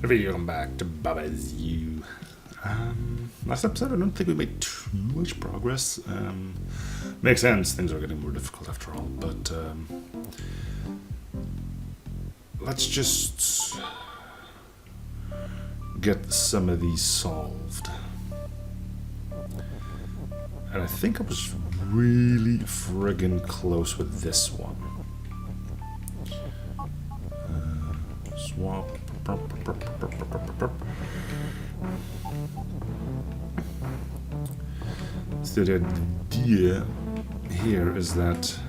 Hey, welcome back to Baba's You. Last episode, I don't think we made too much progress. Makes sense, things are getting more difficult after all, but let's just get some of these solved. And I think I was really friggin' close with this one. Swap. So the idea here is that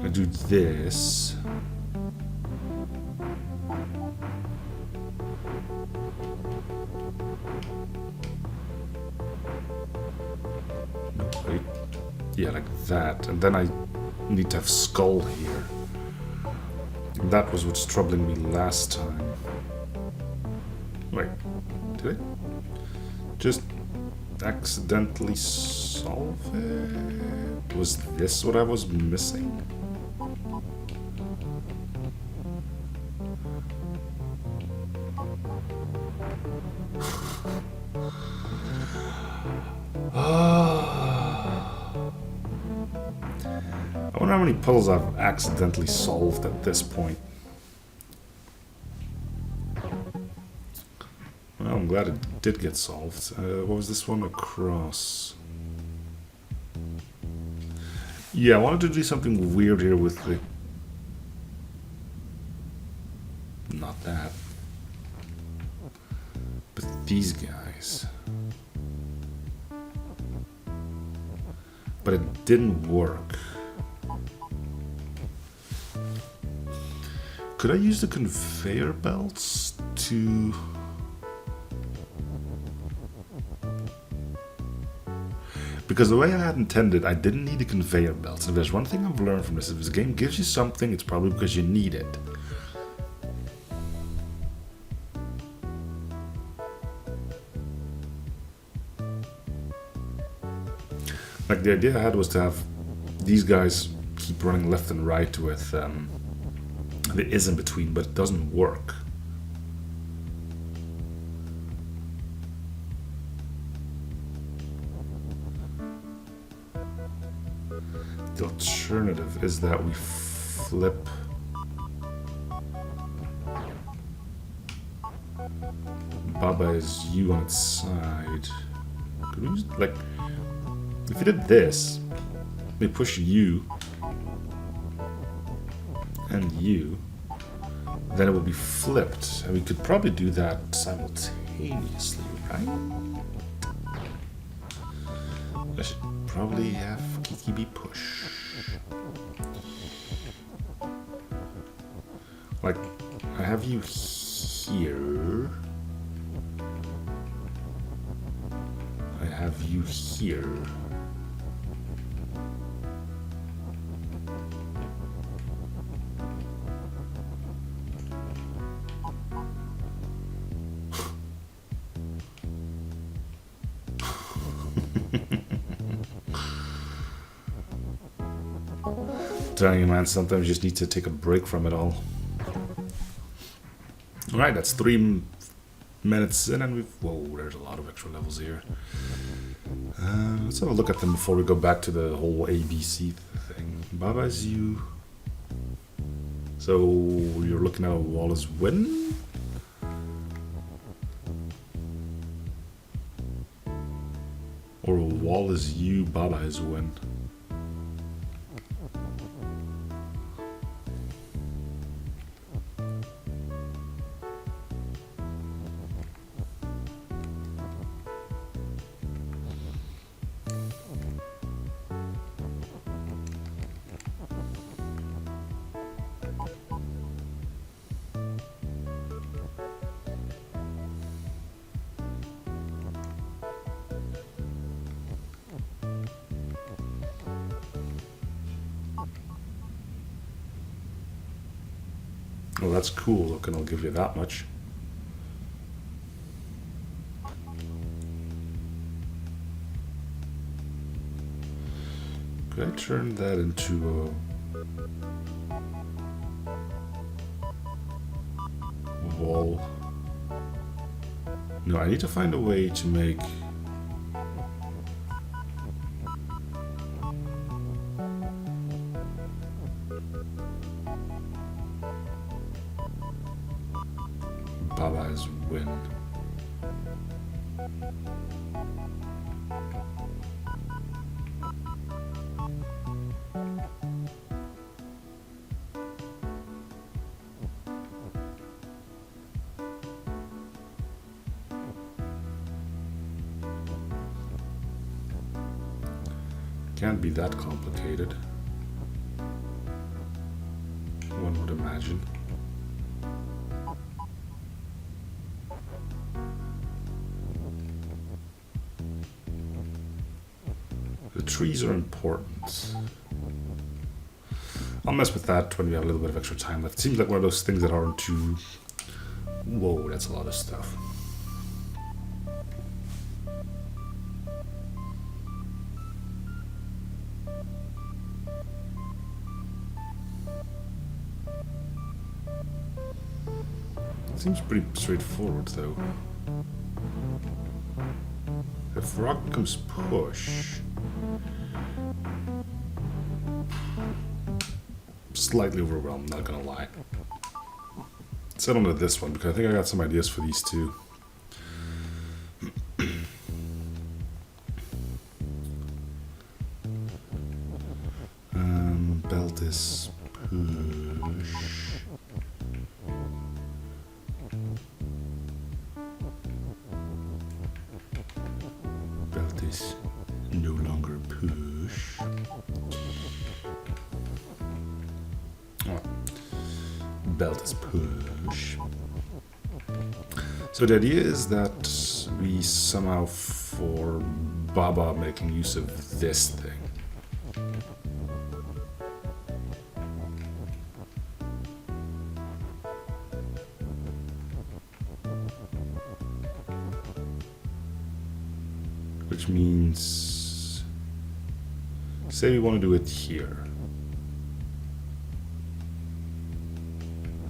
I do this. No, wait. Yeah, like that. And then I need to have skull here. That was what's troubling me last time. Wait, did I just accidentally solve it? Was this what I was missing? I wonder how many puzzles I've accidentally solved at this point. Well, I'm glad it did get solved. What was this one? Across. Yeah, I wanted to do something weird here with the... Not that. But these guys. But it didn't work. Could I use the conveyor belts to... Because the way I had intended, I didn't need the conveyor belts. And if there's one thing I've learned from this, if this game gives you something, it's probably because you need it. Like, the idea I had was to have these guys keep running left and right with... the is in between, but it doesn't work. The alternative is that we flip Baba is you on its side. Could we just, like, if you did this, we push you and you, then it would be flipped, and we could probably do that simultaneously, right? I should probably have Kiki be push. Like, I have you here. I have you here. Telling you, man, sometimes you just need to take a break from it all. Alright, that's 3 minutes in, and whoa, there's a lot of extra levels here. Let's have a look at them before we go back to the whole ABC thing. Baba's you. So, you're looking at a Wallace win? Or a Wallace you, Baba is win? Well, that's cool, look, and I'll give you that much. Could I turn that into a... wall. No, I need to find a way to make... Baba's win. Can't be that complicated, one would imagine. The trees are important. I'll mess with that when we have a little bit of extra time left. It seems like one of those things that aren't too... Whoa, that's a lot of stuff. Seems pretty straightforward, though. If rock becomes push... Slightly overwhelmed, not gonna lie. Let's head on to this one, because I think I got some ideas for these two. Belt is push... Belt is no longer push. Oh. Belt is push. So the idea is that we somehow, for Baba making use of this thing, which means, say we want to do it here.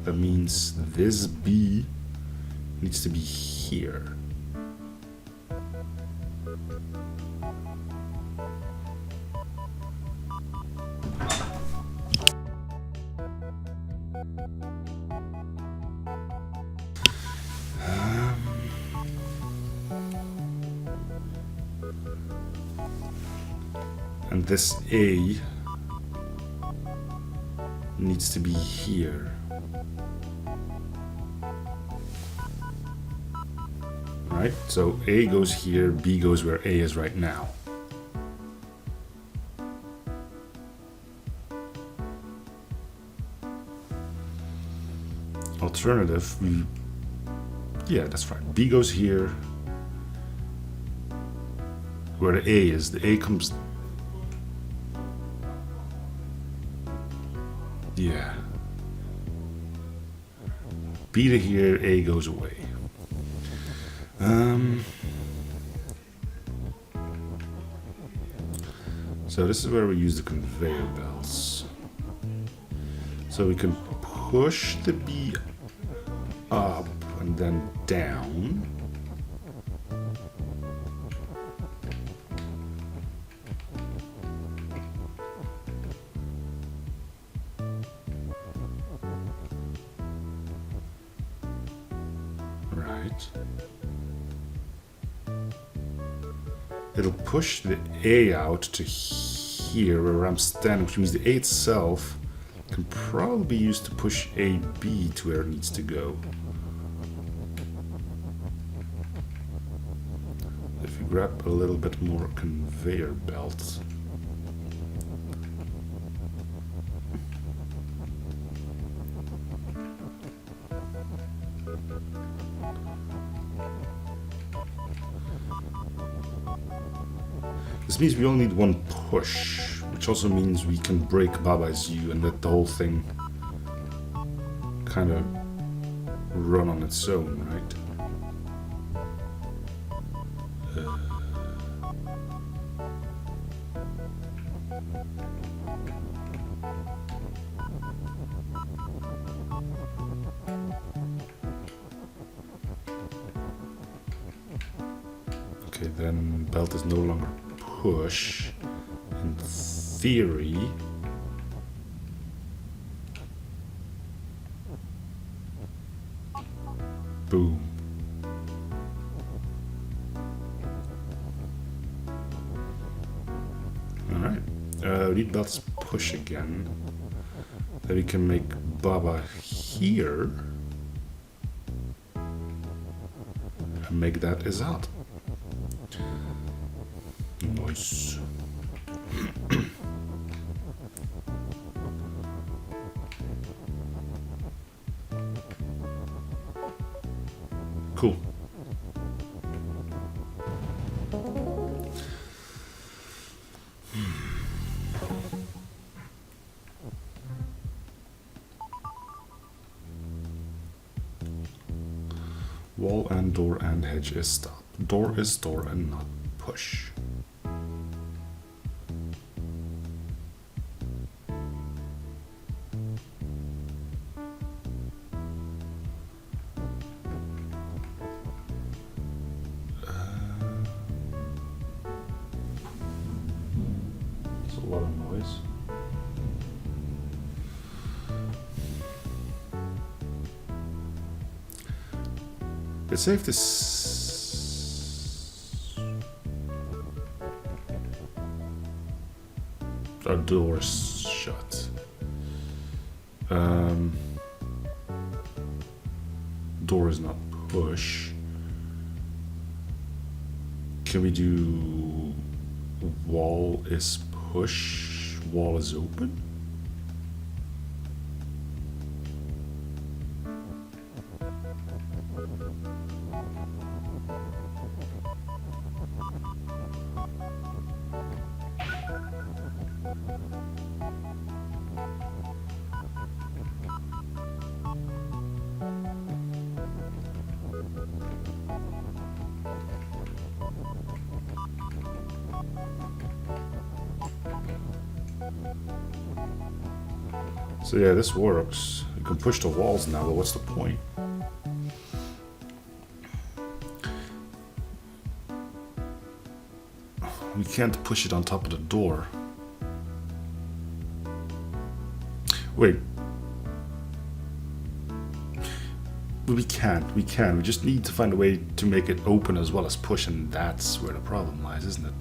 That means this B needs to be here. And this A needs to be here. Right? So A goes here, B goes where A is right now. Alternative, yeah, that's right. B goes here, where the A is. The A comes... Yeah. B to here, A goes away. So this is where we use the conveyor belts. So we can push the B up and then down. Right. It'll push the A out to here where I'm standing, which means the A itself can probably be used to push AB to where it needs to go. If you grab a little bit more conveyor belts. This means we only need one push, which also means we can break Baba's U and let the whole thing kind of run on its own, right? Okay, then belt is no longer push. In theory. Boom. Alright. Lead belts push again. Then we can make Baba here. And make that Izad. Nice. Cool. Wall and door and hedge is stop. Door is door and not push. It's a lot of noise. Let's save this. Our door's shut. Door is not push. Can we do wall is push, wall is open? So yeah, this works. You can push the walls now, but what's the point? We can't push it on top of the door. Wait. We can. We just need to find a way to make it open as well as push, and that's where the problem lies, isn't it?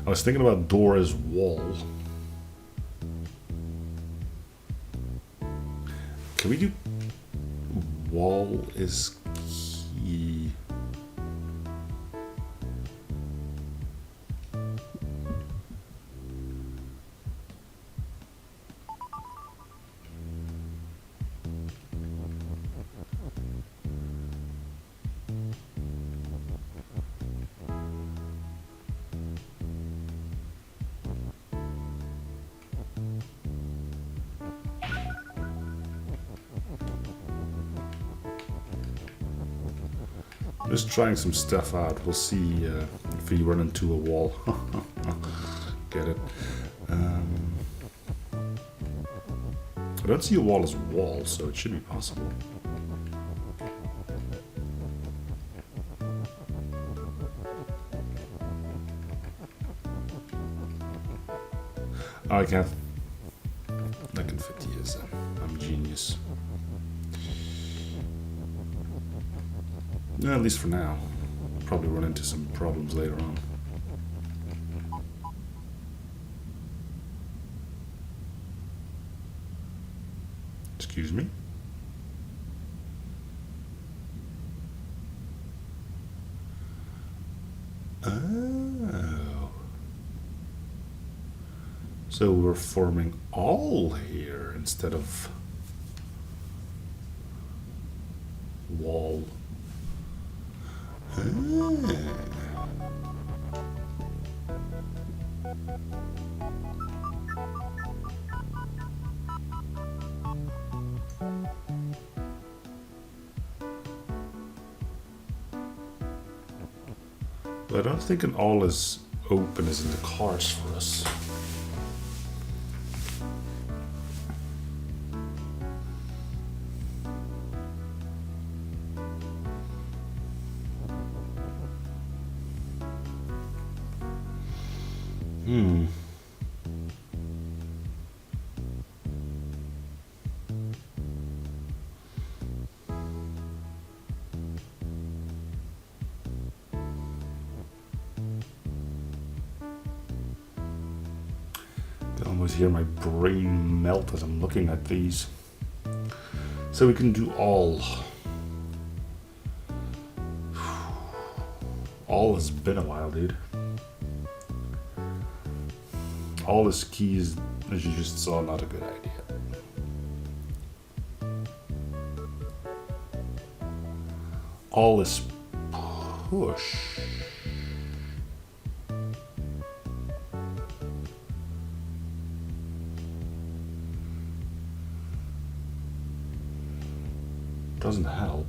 I was thinking about door as wall. Can we do wall is key? Just trying some stuff out. We'll see if we run into a wall. Get it? I don't see a wall as wall, so it should be possible. Oh, I can fit these. I'm a genius. Yeah, at least for now. I'll probably run into some problems later on. Excuse me? Oh. So we're forming all here instead of wall. But I don't think an all is open is in the cards for us. Hmm. I can almost hear my brain melt as I'm looking at these. So we can do all. All has been a while, dude. All is keys, as you just saw, not a good idea. All is push. Doesn't help.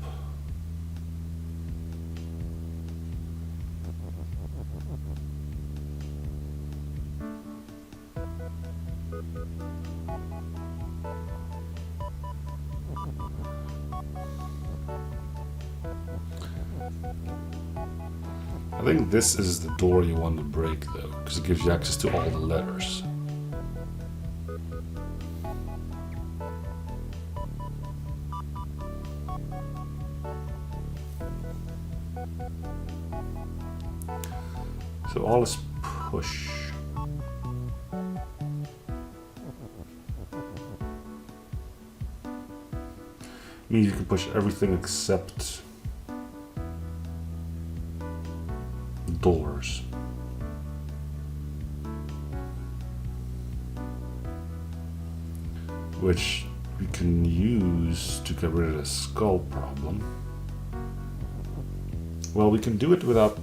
I think this is the door you want to break, though, because it gives you access to all the letters. So all is push. Means you can push everything except doors. Which we can use to get rid of the skull problem. Well, we can do it without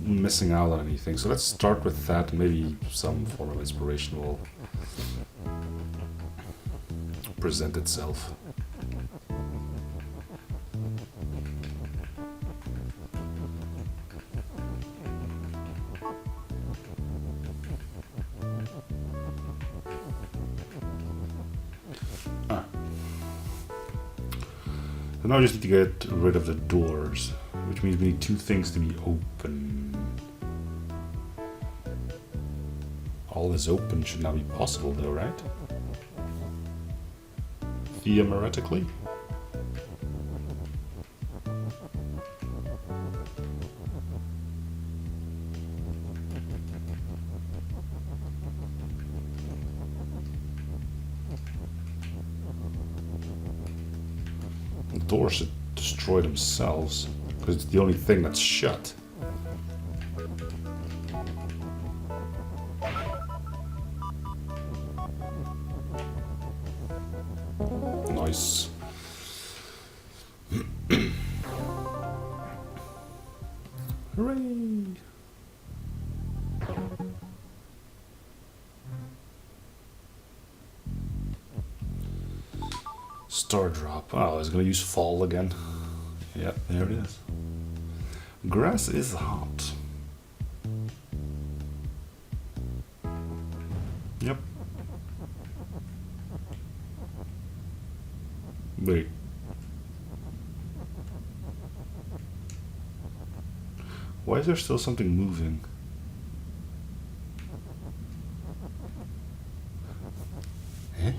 missing out on anything. So let's start with that. Maybe some form of inspiration will present itself. So now I just need to get rid of the doors, which means we need two things to be open. All is open should now be possible though, right? Theoretically? The doors should destroy themselves, because it's the only thing that's shut. Nice. Hooray! Star drop. Oh, I was gonna use fall again. Yep, there it is. Grass is hot. Yep. Wait. Why is there still something moving? Eh?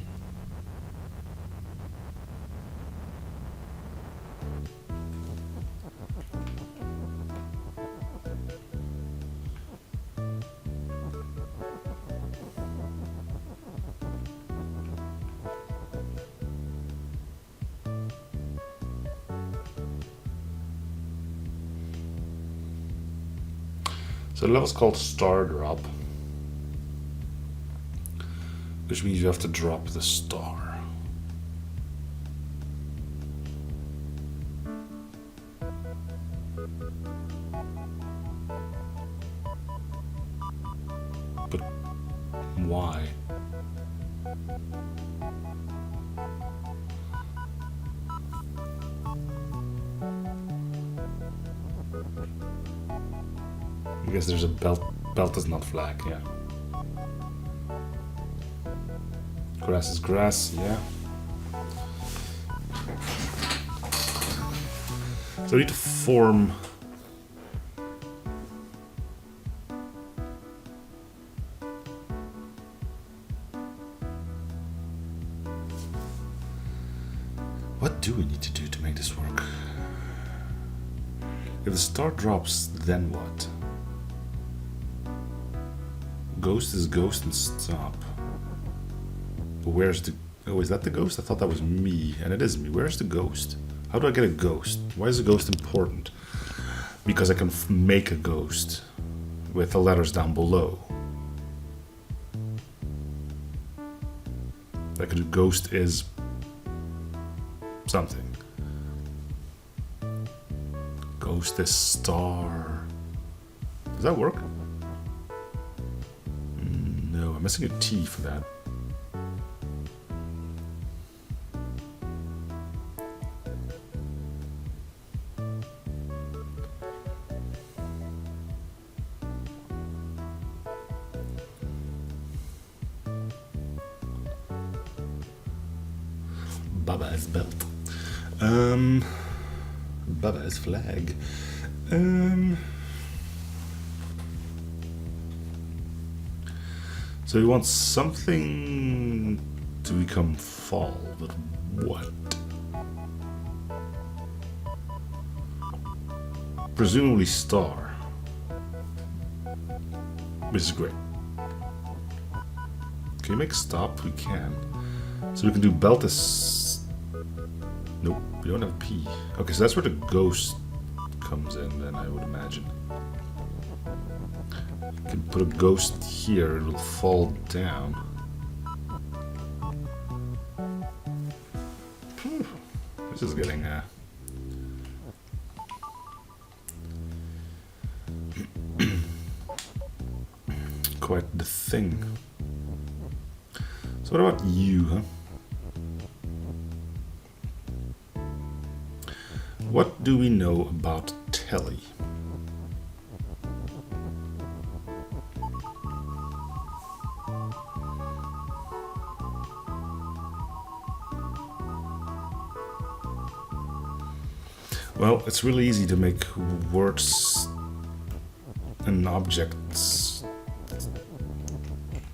So the level's called Star Drop, which means you have to drop the star. But why? I guess there's a belt. Belt is not flag, yeah. Grass is grass, yeah. So we need to form do we need to do to make this work? If the star drops, then what? Ghost is ghost and stop. But where's the... Oh, is that the ghost? I thought that was me, and it is me. Where's the ghost? How do I get a ghost? Why is a ghost important? Because I can make a ghost with the letters down below. Like a ghost is something. Ghost is star. Does that work? No, I'm missing a T for that. Baba's belt. Baba's flag. So you want something to become fall, but what? Presumably star. Which is great. Can you make stop? We can. So we can do belt is... Nope, we don't have P. Okay, so that's where the ghost comes in then, I would imagine. You can put a ghost here, it'll fall down. This is getting quite the thing. So what about you, huh? What do we know about telly? Well, it's really easy to make words and objects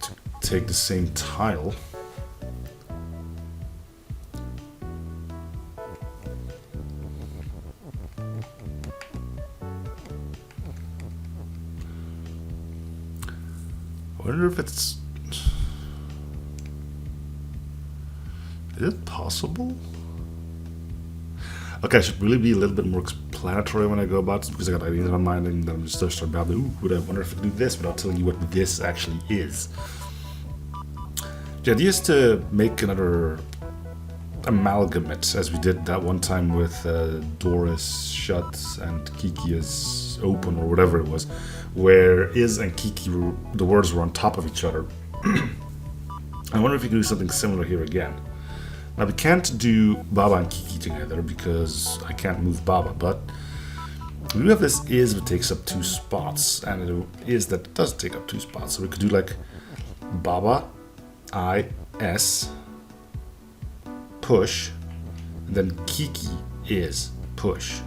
to take the same tile. I wonder if it's... Is it possible? Okay, I should really be a little bit more explanatory when I go about this because I got ideas in my mind and then I'm just start babbling. Ooh, I wonder if I can do this without telling you what this actually is. The idea is to make another amalgamate, as we did that one time with Doris shut and Kiki is open or whatever it was, where is and Kiki, the words were on top of each other. I wonder if you can do something similar here again. Now we can't do Baba and Kiki together because I can't move Baba, but we do have this is that takes up 2 spots, and it is that does take up 2 spots. So we could do like Baba, I, S, push, and then Kiki is push.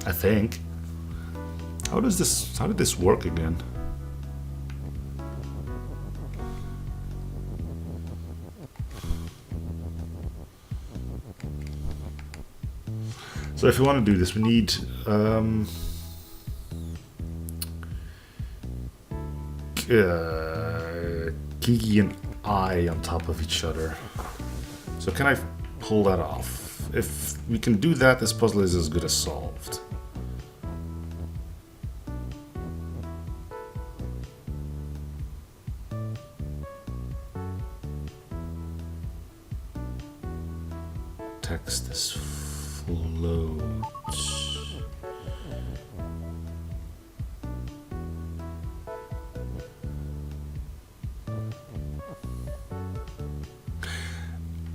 I think. How did this work again? So if you want to do this, we need Kiki and I on top of each other. So can I pull that off? If we can do that, this puzzle is as good as solved. Text is floats.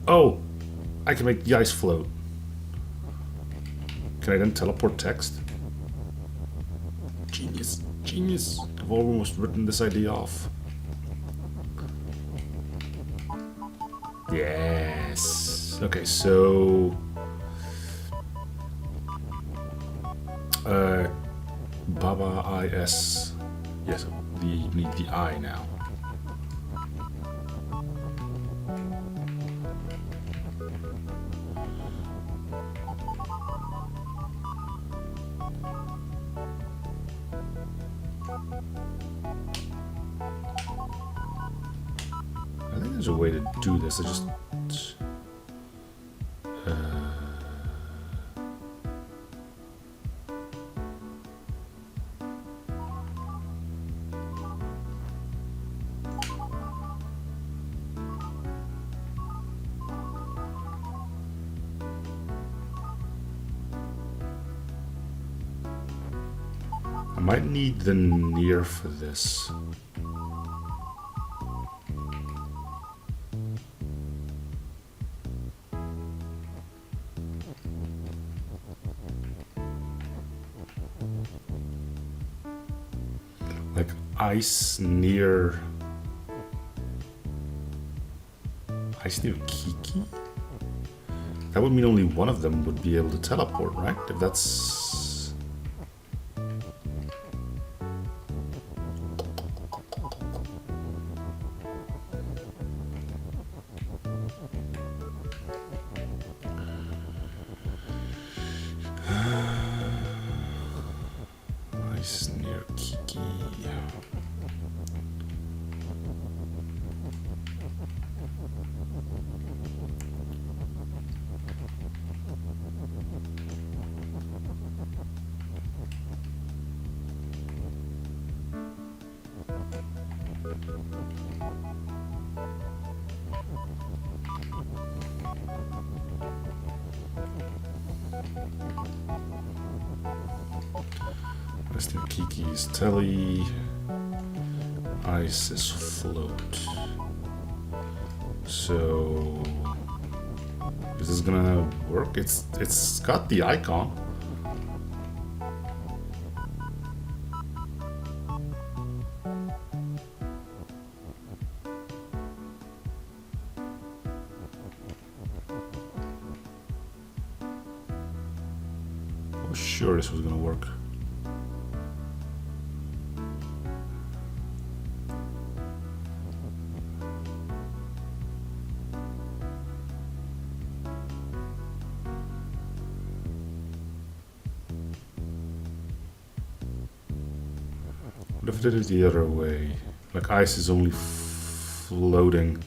Oh, I can make the ice float. Can I then teleport text? Genius, genius. I've almost written this idea off. Yes. Okay, so Baba IS. Yes, we need the I now. there's a way to do this. I just... I might need the near for this. Like ice near Kiki? That would mean only one of them would be able to teleport, right? If that's... Ice near Kiki. Ice near Kiki is Telly. Ice is float. So is this gonna work? It's got the icon. I was sure this was gonna work. What if I did it the other way? Like ice is only floating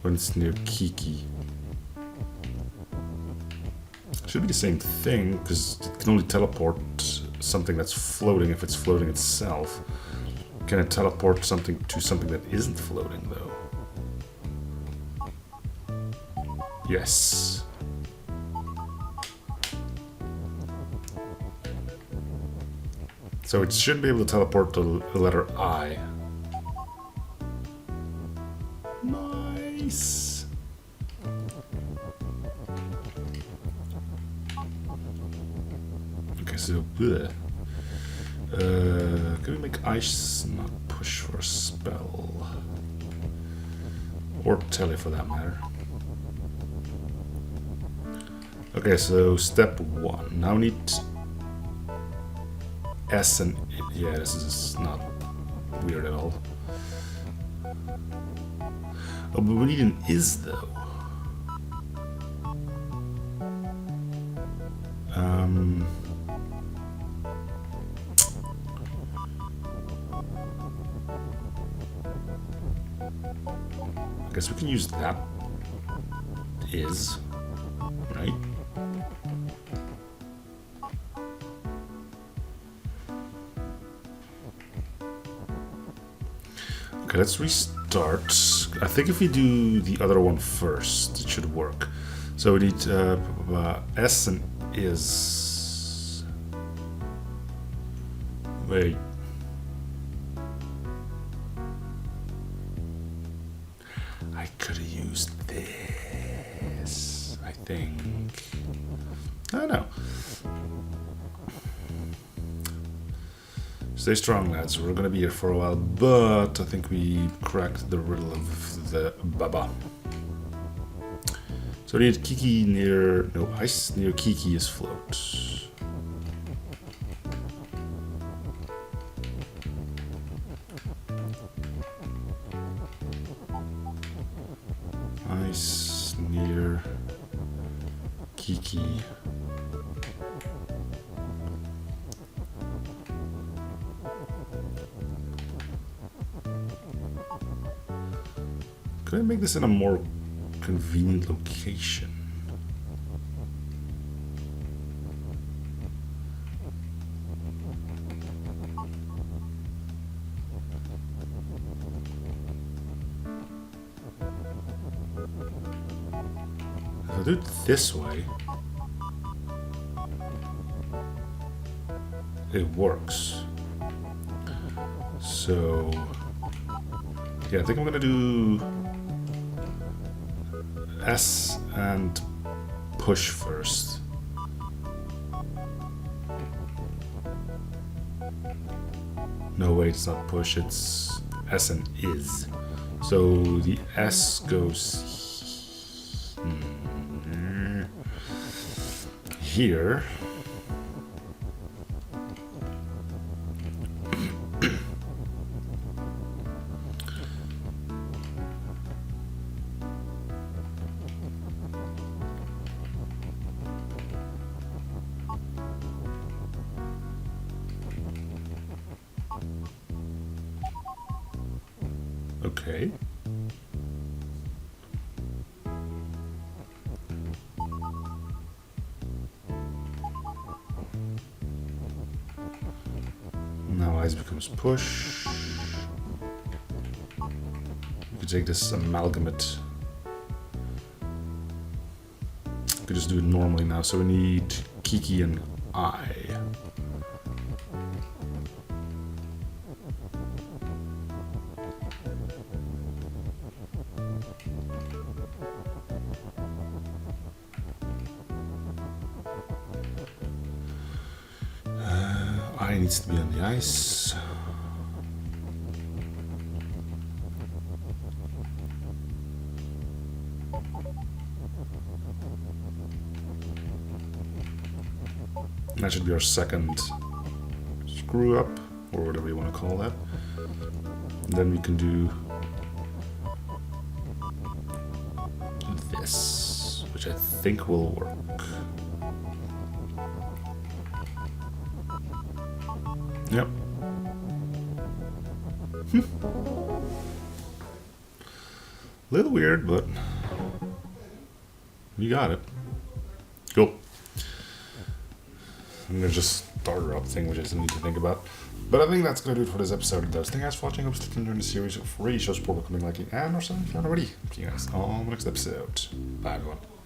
when it's near Kiki. Should be the same thing, because it can only teleport something that's floating if it's floating itself. Can it teleport something to something that isn't floating, though? Yes. So it should be able to teleport to the letter I. Nice. Okay, so bleh. Can we make ice not push for a spell? Or Telly for that matter. Okay, so step 1. Now we need S and yeah, this is not weird at all. Oh, but we need an is though. I guess we can use that is, right? Okay, let's restart. I think if we do the other one first, it should work. So we need S and is. Wait. I could have used this, I think. I don't know. Stay strong, lads. We're gonna be here for a while, but I think we cracked the riddle of the Baba. So we need Kiki near... No, ice near Kiki is float. Ice near Kiki. Could I make this in a more convenient location? If I do it this way, it works. So, yeah, I think I'm gonna do S and push first. No, wait, it's not push, it's S and is. So the S goes here. Okay. Now eyes becomes push. You could take this amalgamate. You could just do it normally now. So we need Kiki and I. I needs to be on the ice. That should be our second screw up, or whatever you want to call that. And then we can do this, which I think will work. Yep. Little weird, but you got it. Cool. I'm gonna just start her up thing, which I still need to think about. But I think that's gonna do it for this episode of those. Thank you guys for watching. I hope you enjoyed the series of free show support, becoming liking, and or something if you haven't already. See you guys on the next episode. Bye everyone.